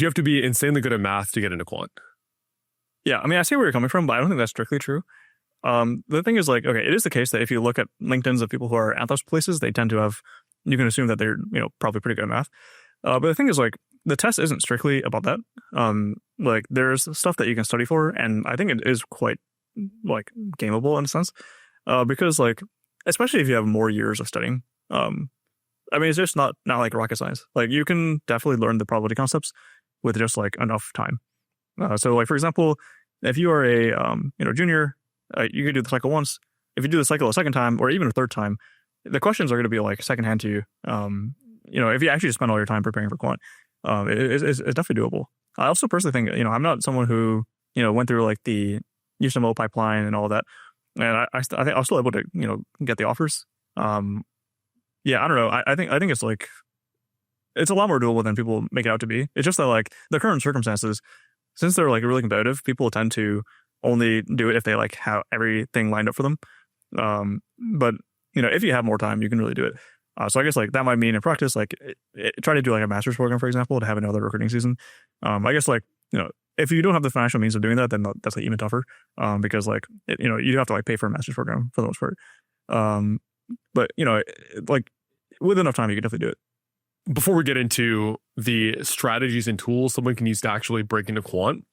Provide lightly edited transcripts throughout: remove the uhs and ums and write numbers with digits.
Do you have to be insanely good at math to get into quant? Yeah, I mean, I see where you're coming from, but I don't think that's strictly true. The thing is, like, okay, it is the case that if you look at LinkedIn's of people who are at those places, they tend to have, you can assume that they're, probably pretty good at math. But the thing is, like, the test isn't strictly about that. Like, there's stuff that you can study for, and I think it is quite, like, gameable in a sense. Because, like, especially if you have more years of studying, I mean, it's just not like rocket science. Like, you can definitely learn the probability concepts with just, like, enough time. So, like, for example, if you are a, junior, you can do the cycle once. If you do the cycle a second time, or even a third time, the questions are going to be, like, secondhand to you. If you actually just spend all your time preparing for quant, it's definitely doable. I also personally think, I'm not someone who, went through, like, the USAMO pipeline and all that. And I think I was still able to, get the offers. Yeah, I don't know. I think it's like, it's a lot more doable than people make it out to be. It's just that, like, the current circumstances, since they're, like, really competitive, people tend to only do it if they, like, have everything lined up for them. But if you have more time, you can really do it. So I guess, like, that might mean in practice, like, try to do, like, a master's program, for example, to have another recruiting season. I guess, like, if you don't have the financial means of doing that, then that's, like, even tougher. Because, like, you have to, like, pay for a master's program for the most part. But, like, with enough time, you can definitely do it. Before we get into the strategies and tools someone can use to actually break into quant,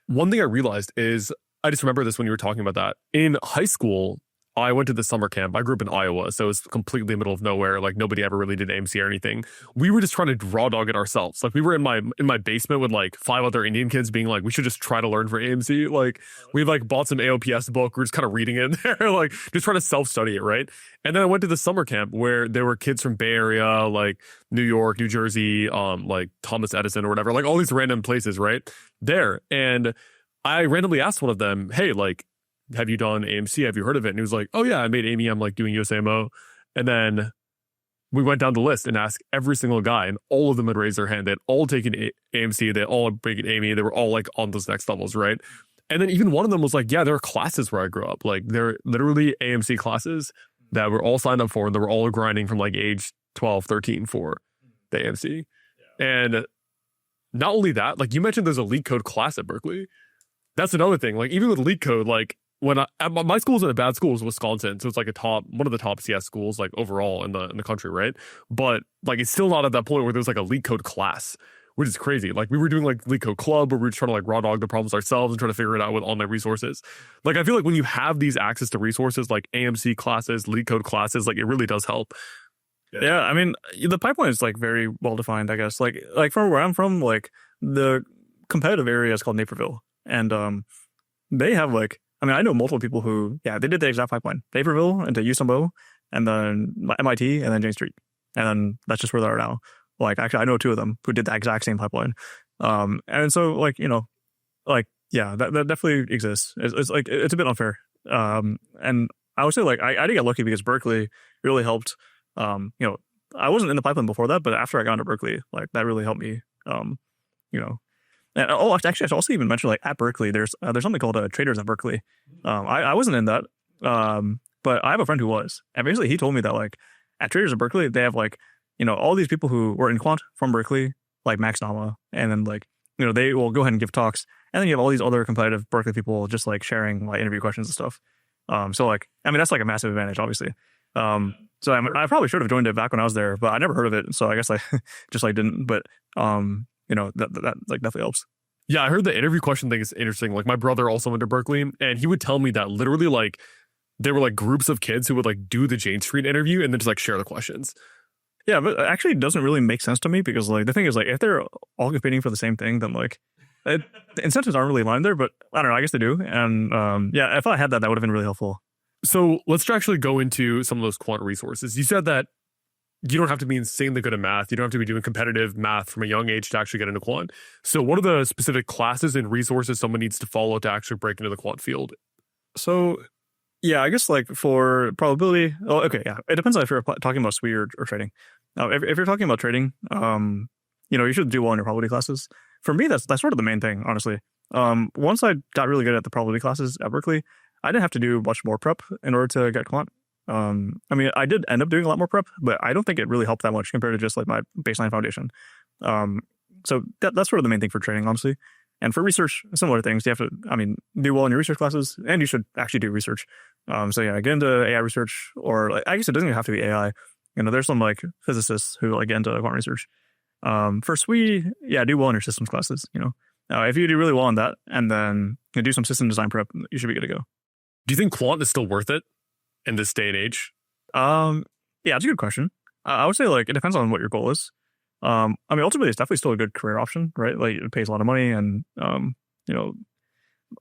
one thing I realized is, I just remember this when you were talking about that. In high school, I went to the summer camp. I grew up in Iowa, so it's completely middle of nowhere. Like, nobody ever really did AMC or anything. We were just trying to raw dog it ourselves. Like, we were in my basement with, like, 5 other Indian kids being like, we should just try to learn for AMC. Like, we, like, bought some AOPS book. We're just kind of reading it in there, like, just trying to self-study it, right? And then I went to the summer camp where there were kids from Bay Area, like New York, New Jersey, like Thomas Edison or whatever, like all these random places, right? There. And I randomly asked one of them, hey, like, have you done AMC? Have you heard of it? And he was like, oh yeah, I made AME. I'm like doing USAMO. And then we went down the list and asked every single guy, and all of them had raised their hand. They had all taken AMC. They all had taken AME. They were all, like, on those next levels, right? And then even one of them was like, yeah, there are classes where I grew up. Like, there are literally AMC classes that we're all signed up for, and they were all grinding from, like, age 12, 13 for the AMC. Yeah. And not only that, like, you mentioned there's a leak code class at Berkeley. That's another thing. Like, even with leak code, like, when my school's in a bad school, is Wisconsin, so it's like one of the top CS schools, like, overall in the country, right? But, like, it's still not at that point where there's, like, a leak code class, which is crazy. Like, we were doing, like, leak code club where we were trying to, like, raw dog the problems ourselves and try to figure it out with online resources. Like, I feel like when you have these access to resources like AMC classes, leak code classes, like, it really does help. Yeah, I mean, the pipeline is, like, very well defined, I guess. Like from where I'm from, like, the competitive area is called Naperville, and they have, like, I mean, I know multiple people who, yeah, they did the exact pipeline. Naperville into USAMO, and then MIT, and then Jane Street. And then that's just where they are now. Like, actually, I know 2 of them who did the exact same pipeline. And so, like, like, yeah, that definitely exists. It's like, it's a bit unfair. And I would say, like, I did get lucky because Berkeley really helped. I wasn't in the pipeline before that, but after I got into Berkeley, like, that really helped me, And actually, I should also even mention, like, at Berkeley, there's something called Traders at Berkeley. I wasn't in that, but I have a friend who was, and basically he told me that, like, at Traders at Berkeley, they have, like, all these people who were in quant from Berkeley, like Max Nama, and then, like, they will go ahead and give talks, and then you have all these other competitive Berkeley people just, like, sharing, like, interview questions and stuff. So, like, I mean, that's, like, a massive advantage, obviously. So I probably should have joined it back when I was there, but I never heard of it, so I guess I just, like, didn't. But that like, definitely helps. Yeah, I heard the interview question thing is interesting. Like, my brother also went to Berkeley, and he would tell me that literally, like, there were, like, groups of kids who would, like, do the Jane Street interview and then just, like, share the questions. Yeah, but actually it doesn't really make sense to me because, like, the thing is, like, if they're all competing for the same thing, then, like, the incentives aren't really aligned there, but I don't know, I guess they do. And yeah, if I had that would have been really helpful. So let's actually go into some of those quant resources. You said that you don't have to be insanely good at math. You don't have to be doing competitive math from a young age to actually get into quant. So what are the specific classes and resources someone needs to follow to actually break into the quant field? So, yeah, I guess, like, for probability, okay, yeah, it depends on if you're talking about SWE or trading. If you're talking about trading, you should do well in your probability classes. For me, that's sort of the main thing, honestly. Once I got really good at the probability classes at Berkeley, I didn't have to do much more prep in order to get quant. I mean, I did end up doing a lot more prep, but I don't think it really helped that much compared to just, like, my baseline foundation. So that's sort of the main thing for training, honestly. And for research, similar things. You have to, do well in your research classes, and you should actually do research. So yeah, get into AI research, or like, I guess it doesn't even have to be AI. There's some like physicists who like get into quant research. For SWE, yeah, do well in your systems classes. If you do really well in that, and then do some system design prep, you should be good to go. Do you think quant is still worth it in this day and age? Yeah, it's a good question. I would say like it depends on what your goal is. Ultimately, it's definitely still a good career option, right? Like it pays a lot of money, and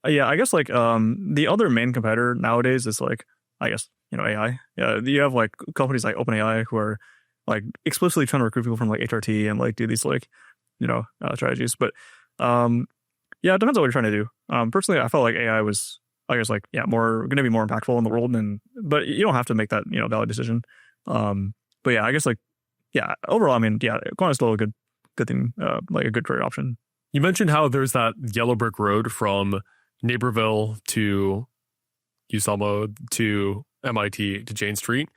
yeah, I guess like the other main competitor nowadays is like, I guess, AI. Yeah, you have like companies like OpenAI who are like explicitly trying to recruit people from like HRT and like do these like strategies. But yeah, it depends on what you're trying to do. Personally, I felt like AI was, I guess, like, yeah, more going to be more impactful in the world, but you don't have to make that valid decision. But yeah, I guess like, yeah, overall, yeah, quant is still a good thing, like a good career option. You mentioned how there's that yellow brick road from Naperville to USAMO to MIT to Jane Street.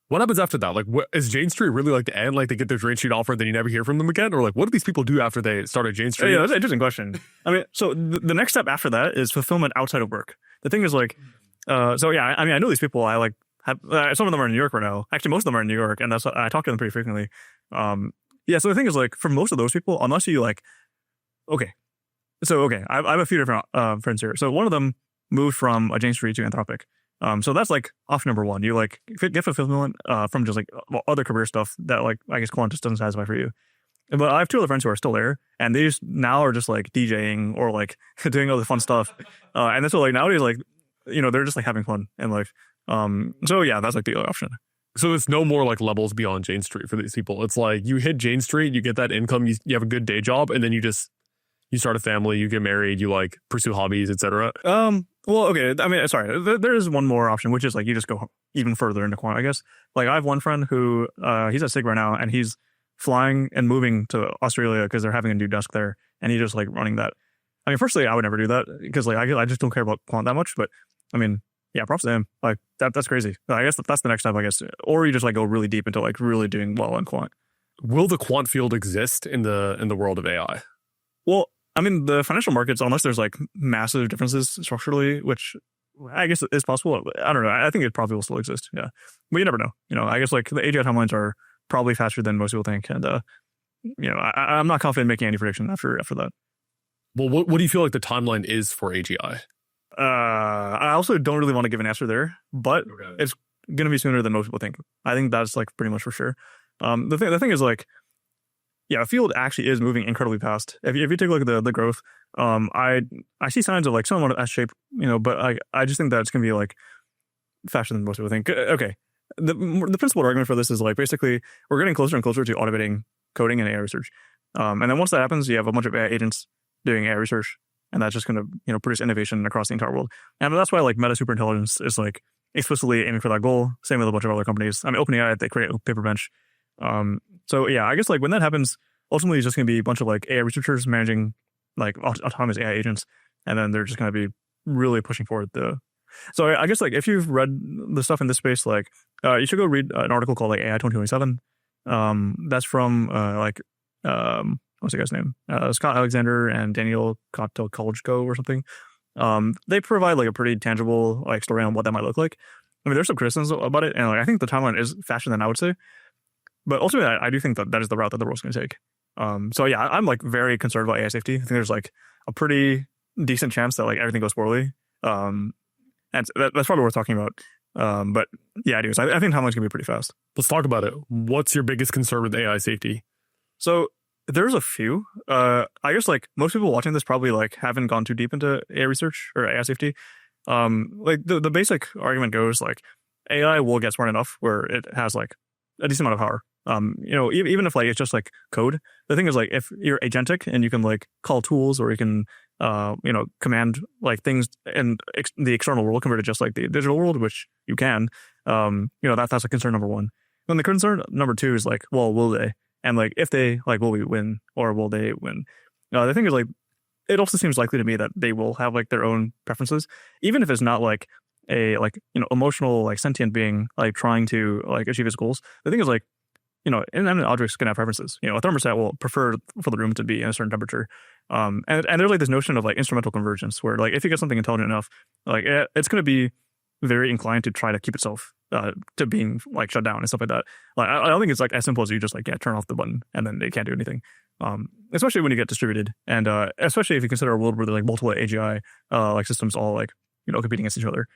What happens after that? Like, is Jane Street really like the end? Like, they get their Jane Street offer, then you never hear from them again? Or like, what do these people do after they start at Jane Street? Yeah, that's an interesting question. So the next step after that is fulfillment outside of work. The thing is like, so yeah, I know these people. I like have some of them are in New York right now. Actually, most of them are in New York, and I talk to them pretty frequently. Yeah, so the thing is like, for most of those people, unless you like, I have a few different friends here. So one of them moved from Jane Street to Anthropic. So that's like option number one. You like get fulfillment from just like other career stuff that like I guess quant just doesn't satisfy for you. But I have two other friends who are still there, and they just now are just like DJing or like doing all the fun stuff. And that's what like nowadays, like they're just like having fun and like so yeah, that's like the other option. So it's no more like levels beyond Jane Street for these people. It's like you hit Jane Street, you get that income, you have a good day job, and then you start a family, you get married, you like pursue hobbies, etc. Well, okay. Sorry. There is one more option, which is like you just go even further into quant, I guess. Like I have one friend who he's at SIG right now, and he's flying and moving to Australia because they're having a new desk there, and he's just like running that. Firstly, I would never do that because like I just don't care about quant that much. But yeah, props to him. Like that's crazy. I guess that's the next step, I guess. Or you just like go really deep into like really doing well in quant. Will the quant field exist in the world of AI? Well, the financial markets, unless there's like massive differences structurally, which I guess is possible. I don't know. I think it probably will still exist. Yeah, but you never know. I guess like the AGI timelines are probably faster than most people think, and I'm not confident making any prediction after that. Well, what do you feel like the timeline is for AGI? I also don't really want to give an answer there, but It's going to be sooner than most people think. I think that's like pretty much for sure. The thing is like, yeah, the field actually is moving incredibly fast. If you take a look at the growth, I see signs of like somewhat S shape, but I just think that it's going to be like faster than most people think. Okay. The principal argument for this is like basically we're getting closer and closer to automating coding and AI research. And then once that happens, you have a bunch of AI agents doing AI research, and that's just going to produce innovation across the entire world. And that's why like Meta Superintelligence is like explicitly aiming for that goal. Same with a bunch of other companies. OpenAI, they create Paperbench. So yeah, I guess like when that happens, ultimately it's just going to be a bunch of like AI researchers managing like autonomous AI agents, and then they're just going to be really pushing forward So I guess like if you've read the stuff in this space, like you should go read an article called like AI 2027. That's from what's the guy's name? Scott Alexander and Daniel Kotelkolchko or something. They provide like a pretty tangible like story on what that might look like. There's some criticisms about it, and like I think the timeline is faster than I would say. But ultimately, I do think that is the route that the world's going to take. So yeah, I'm like very concerned about AI safety. I think there's like a pretty decent chance that like everything goes poorly. And that's probably worth talking about. But yeah, anyways, I think timeline's going to be pretty fast. Let's talk about it. What's your biggest concern with AI safety? So there's a few. I guess like most people watching this probably like haven't gone too deep into AI research or AI safety. Like the basic argument goes like AI will get smart enough where it has like a decent amount of power. Even if like it's just like code, the thing is like if you're agentic and you can like call tools or you can command like things in the external world compared to just like the digital world, which you can, that's a concern number one. And the concern number two is like, well, will they? And like if they like, will we win or will they win? The thing is like, it also seems likely to me that they will have like their own preferences, even if it's not like a emotional like sentient being like trying to like achieve its goals. The thing is like, inanimate objects can have preferences. A thermostat will prefer for the room to be in a certain temperature. And there's like this notion of like instrumental convergence where like if you get something intelligent enough, like it's going to be very inclined to try to keep itself to being like shut down and stuff like that. Like I don't think it's like as simple as you just like turn off the button and then they can't do anything. Especially when you get distributed, and especially if you consider a world where there are like multiple AGI like systems all like competing against each other.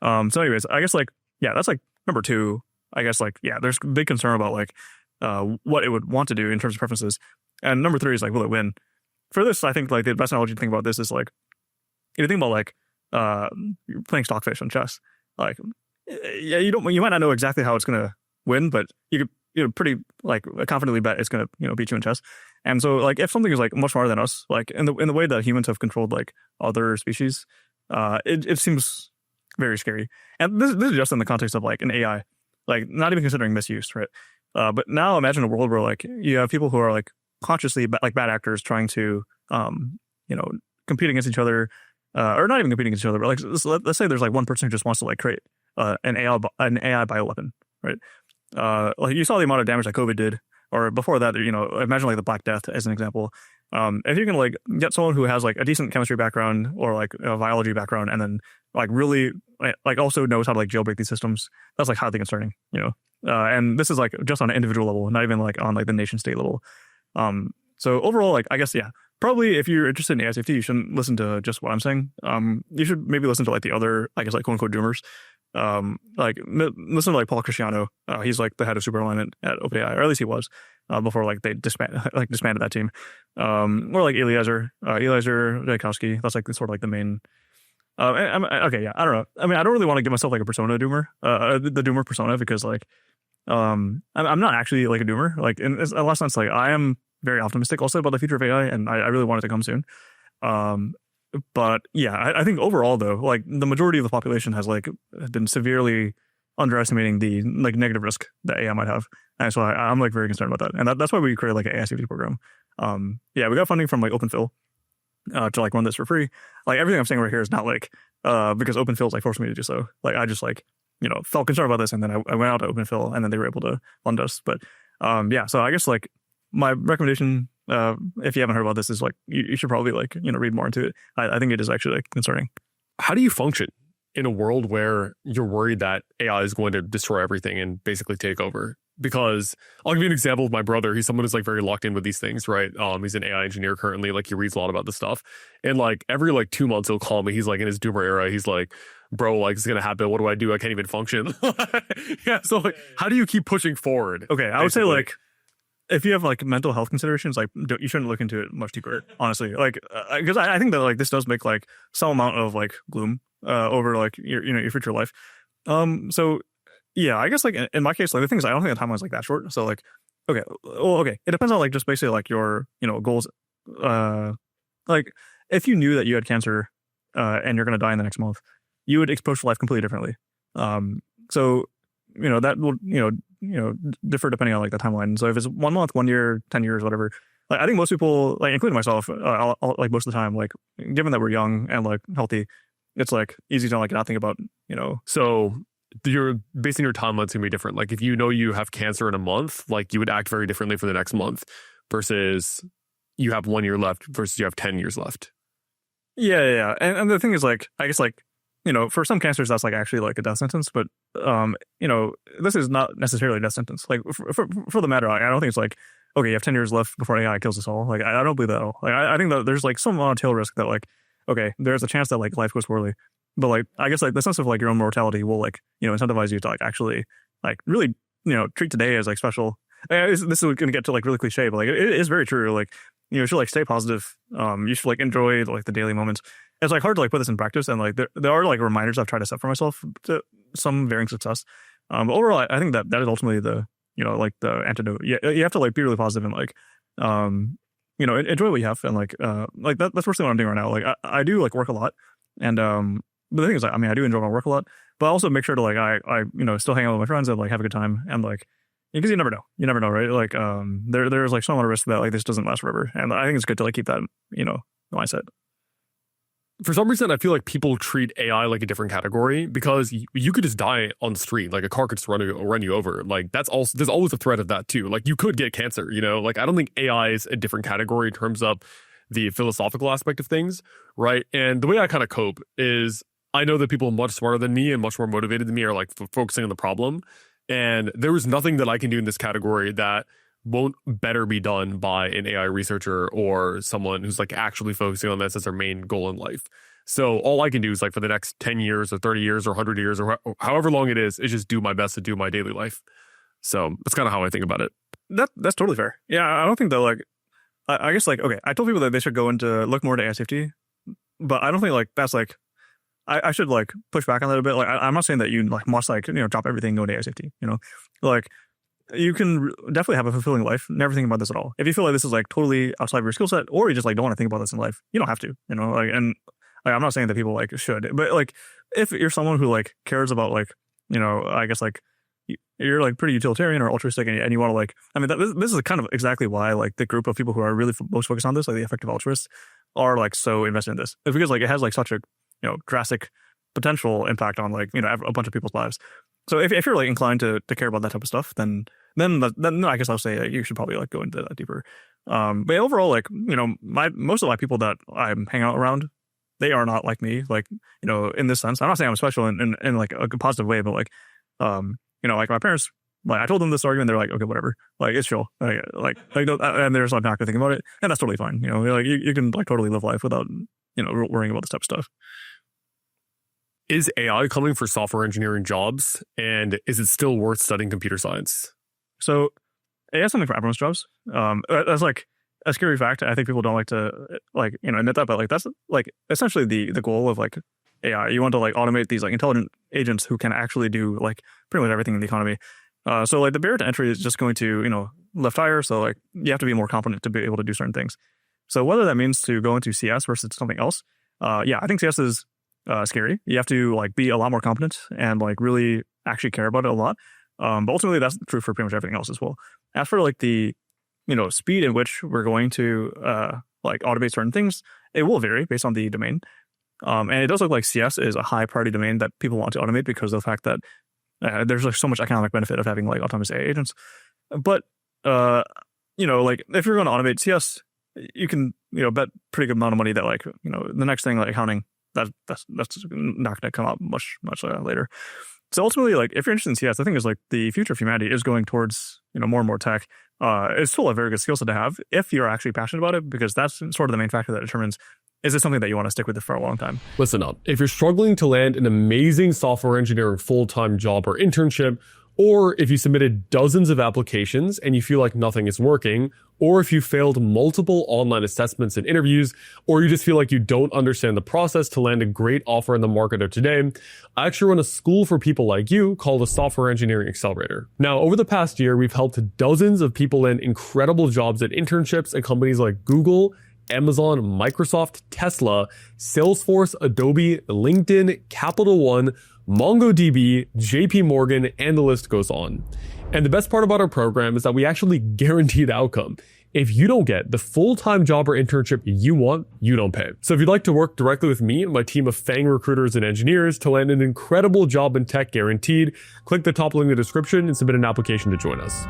So anyways, I guess like that's like number two. I guess like there's big concern about like what it would want to do in terms of preferences, and number three is like will it win? For this, I think like the best analogy to think about this is like you think about like you're playing stockfish on chess. Like you might not know exactly how it's gonna win, but you could pretty like confidently bet it's gonna beat you in chess. And so like if something is like much smarter than us, like in the way that humans have controlled like other species, it seems very scary. And this is just in the context of like an AI, like not even considering misuse, right? But now imagine a world where like you have people who are like consciously like bad actors trying to compete against each other, or not even competing against each other, but like let's say there's like one person who just wants to like create an AI bioweapon, right? Like you saw the amount of damage that COVID did, or before that, imagine like the Black Death as an example. If you can like get someone who has like a decent chemistry background or like a biology background, and then like really like also knows how to like jailbreak these systems, that's like highly concerning, and this is like just on an individual level, not even like on like the nation state level. So overall, like I guess probably if you're interested in AI safety, you shouldn't listen to just what I'm saying. You should maybe listen to like the other, I guess, like quote unquote doomers. Like listen to like Paul Cristiano. He's like the head of super alignment at OpenAI, or at least he was before like they disbanded that team. Or like Eliezer Jankowski. That's like sort of like the main. I don't know. I mean, I don't really want to give myself like a persona doomer, the doomer persona, because like I'm not actually like a doomer. Like in a lot of sense, like I am very optimistic also about the future of AI, and I really want it to come soon. But I think overall though, like the majority of the population has like been severely underestimating the like negative risk that AI might have, and so I'm like very concerned about that, and that's why we created like an AI safety program. We got funding from like OpenPhil to like run this for free. Like everything I'm saying right here is not like because OpenPhil's like forced me to do so. Like I just like felt concerned about this, and then I went out to OpenPhil, and then they were able to fund us. But so I guess like my recommendation, if you haven't heard about this, is like you should probably like read more into it. I think it is actually like concerning. How do you function in a world where you're worried that AI is going to destroy everything and basically take over? Because I'll give you an example of my brother. He's someone who's like very locked in with these things, right? He's an AI engineer currently. Like he reads a lot about this stuff, and like every like 2 months he'll call me. He's like in his doomer era. He's like, bro, like it's gonna happen. What do I do? I can't even function. So like, how do you keep pushing forward? Okay, I would say like, if you have like mental health considerations, like you shouldn't look into it much deeper, honestly. Like, because I think that like this does make like some amount of like gloom over like your future life. So yeah, I guess like in my case, like the thing is, I don't think the timeline's like that short. So like, okay, it depends on like just basically like your goals. Like if you knew that you had cancer and you're gonna die in the next month, you would approach life completely differently. So that will differ depending on like the timeline. So if it's 1 month, 1 year, 10 years, whatever, like I think most people, like including myself, I'll, like most of the time, like given that we're young and like healthy, it's like easy to like not think about. So you're basing your timelines gonna be different. Like if you have cancer in a month, like you would act very differently for the next month versus you have 1 year left versus you have 10 years left. Yeah. And the thing is like, I guess like, for some cancers, that's like actually like a death sentence, but this is not necessarily a death sentence. Like for the matter, I don't think it's like, okay, you have 10 years left before AI kills us all. Like I don't believe that at all. Like I think that there's like some amount of tail risk that like, okay, there's a chance that like life goes poorly, but like I guess like the sense of like your own mortality will like incentivize you to like actually like really treat today as like special. This is going to get to like really cliche, but like it is very true. Like you should like stay positive. You should like enjoy like the daily moments. It's like hard to like put this in practice, and like there are like reminders I've tried to set for myself to some varying success. But overall, I think that is ultimately the like the antidote. You have to like be really positive and like enjoy what you have, and like that's mostly what I'm doing right now. Like I do like work a lot, and but the thing is, like, I mean, I do enjoy my work a lot, but I also make sure to like I still hang out with my friends and like have a good time, and like because you never know, right? Like there's like some amount of risk that like this doesn't last forever, and I think it's good to like keep that mindset. For some reason, I feel like people treat AI like a different category because you could just die on the street. Like a car could just run you over. Like that's also, there's always a threat of that too. Like you could get cancer, you know? Like I don't think AI is a different category in terms of the philosophical aspect of things, right? And the way I kind of cope is I know that people much smarter than me and much more motivated than me are like focusing on the problem. And there is nothing that I can do in this category that won't better be done by an AI researcher or someone who's like actually focusing on this as their main goal in life. So all I can do is like for the next 10 years or 30 years or 100 years or however long it is just do my best to do my daily life. So that's kind of how I think about it. That's totally fair. Yeah, I don't think that like, I guess like, okay, I told people that they should go into look more to AI safety, but I don't think like that's like, I should like push back on that a bit. Like I'm not saying that you like must like, drop everything and go into AI safety, like you can definitely have a fulfilling life, never think about this at all. If you feel like this is like totally outside of your skill set, or you just like don't want to think about this in life, you don't have to, like, and like, I'm not saying that people like should, but like if you're someone who like cares about like, I guess like you're like pretty utilitarian or altruistic and you want to like, I mean, this is kind of exactly why like the group of people who are really most focused on this, like the effective altruists, are like so invested in this. It's because like it has like such a, drastic potential impact on like, a bunch of people's lives. So if you're like inclined to care about that type of stuff, then I guess I'll say you should probably like go into that deeper. But overall, like, most of my people that I'm hanging out around, they are not like me, like, in this sense. I'm not saying I'm special in like a positive way, but like, like my parents, like I told them this argument, they're like, okay, whatever, like it's chill, and they're just like not gonna think about it, and that's totally fine. Like you can like totally live life without worrying about this type of stuff. Is AI coming for software engineering jobs, and is it still worth studying computer science? So AI is something for everyone's jobs. That's like a scary fact. I think people don't like to like admit that, but like that's like essentially the goal of like AI. You want to like automate these like intelligent agents who can actually do like pretty much everything in the economy. So like the barrier to entry is just going to lift higher. So like you have to be more competent to be able to do certain things. So whether that means to go into CS versus something else, yeah, I think CS is scary. You have to like be a lot more competent and like really actually care about it a lot. But ultimately that's true for pretty much everything else as well. As for like the, speed in which we're going to like automate certain things, it will vary based on the domain. And it does look like CS is a high priority domain that people want to automate because of the fact that there's like so much economic benefit of having like autonomous AI agents. But, like if you're going to automate CS, you can, bet pretty good amount of money that like, the next thing like accounting, that's not going to come up much later. So ultimately, like if you're interested in CS, the thing is like the future of humanity is going towards more and more tech. It's still a very good skill set to have if you're actually passionate about it, because that's sort of the main factor that determines is it something that you want to stick with it for a long time. Listen up. If you're struggling to land an amazing software engineering full-time job or internship, or if you submitted dozens of applications and you feel like nothing is working, or if you failed multiple online assessments and interviews, or you just feel like you don't understand the process to land a great offer in the market of today, I actually run a school for people like you called the Software Engineering Accelerator. Now, over the past year, we've helped dozens of people land incredible jobs at internships at companies like Google, Amazon, Microsoft, Tesla, Salesforce, Adobe, LinkedIn, Capital One, MongoDB, JP Morgan, and the list goes on. And the best part about our program is that we actually guarantee the outcome. If you don't get the full-time job or internship you want, you don't pay. So if you'd like to work directly with me and my team of FANG recruiters and engineers to land an incredible job in tech guaranteed, click the top link in the description and submit an application to join us.